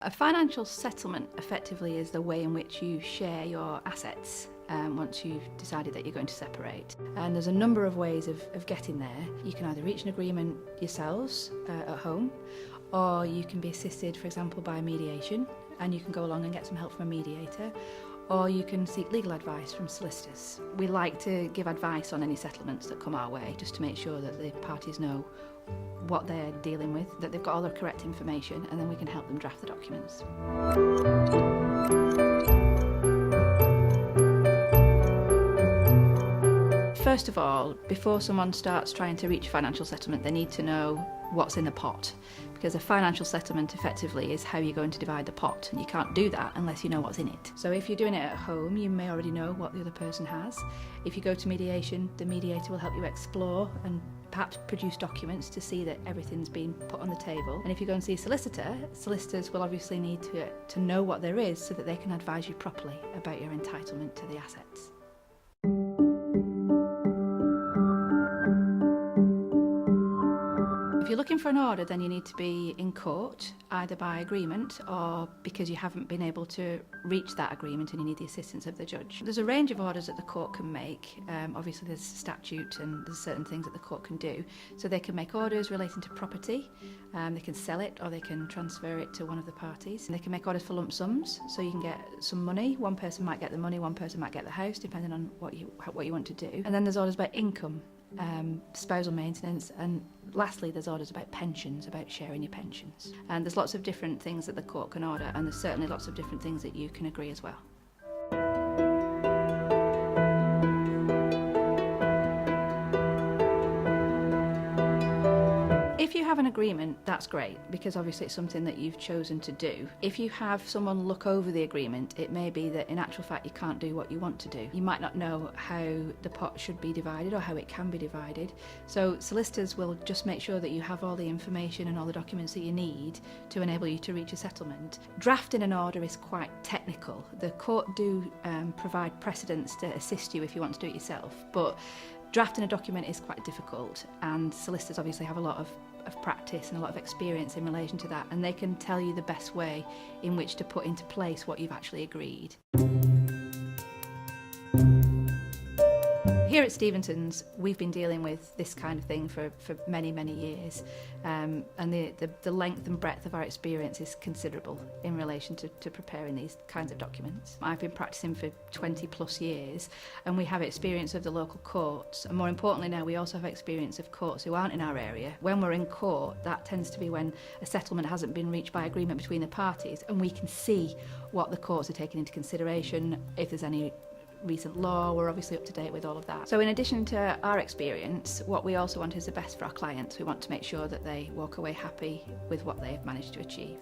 A financial settlement effectively is the way in which you share your assets once you've decided that you're going to separate. And there's a number of ways of getting there. You can either reach an agreement yourselves at home, or you can be assisted, for example, by mediation, and you can go along and get some help from a mediator, or you can seek legal advice from solicitors. We like to give advice on any settlements that come our way, just to make sure that the parties know what they're dealing with, that they've got all the correct information, and then we can help them draft the documents. First of all, before someone starts trying to reach financial settlement, they need to know what's in the pot, because a financial settlement effectively is how you're going to divide the pot, and you can't do that unless you know what's in it. So if you're doing it at home, you may already know what the other person has. If you go to mediation, the mediator will help you explore and perhaps produce documents to see that everything's been put on the table. And if you go and see a solicitor, solicitors will obviously need to know what there is so that they can advise you properly about your entitlement to the assets. If you're looking for an order, then you need to be in court, either by agreement or because you haven't been able to reach that agreement and you need the assistance of the judge. There's a range of orders that the court can make. Obviously there's statute and there's certain things that the court can do. So they can make orders relating to property, they can sell it or they can transfer it to one of the parties. And they can make orders for lump sums, so you can get some money. One person might get the money, one person might get the house, depending on what you want to do. And then there's orders about income, spousal maintenance, and lastly there's orders about pensions, about sharing your pensions. And there's lots of different things that the court can order, and there's certainly lots of different things that you can agree as well. If you have an agreement, that's great, because obviously it's something that you've chosen to do. If you have someone look over the agreement, it may be that in actual fact you can't do what you want to do. You might not know how the pot should be divided or how it can be divided. So solicitors will just make sure that you have all the information and all the documents that you need to enable you to reach a settlement. Drafting an order is quite technical. The court do provide precedents to assist you if you want to do it yourself, but drafting a document is quite difficult, and solicitors obviously have a lot of practice and a lot of experience in relation to that, and they can tell you the best way in which to put into place what you've actually agreed. Here at Stephensons, we've been dealing with this kind of thing for many, many years, and the length and breadth of our experience is considerable in relation to preparing these kinds of documents. I've been practicing for 20 plus years, and we have experience of the local courts, and more importantly now we also have experience of courts who aren't in our area. When we're in court, that tends to be when a settlement hasn't been reached by agreement between the parties, and we can see what the courts are taking into consideration, if there's any recent law. We're obviously up to date with all of that. So in addition to our experience, what we also want is the best for our clients. We want to make sure that they walk away happy with what they've managed to achieve.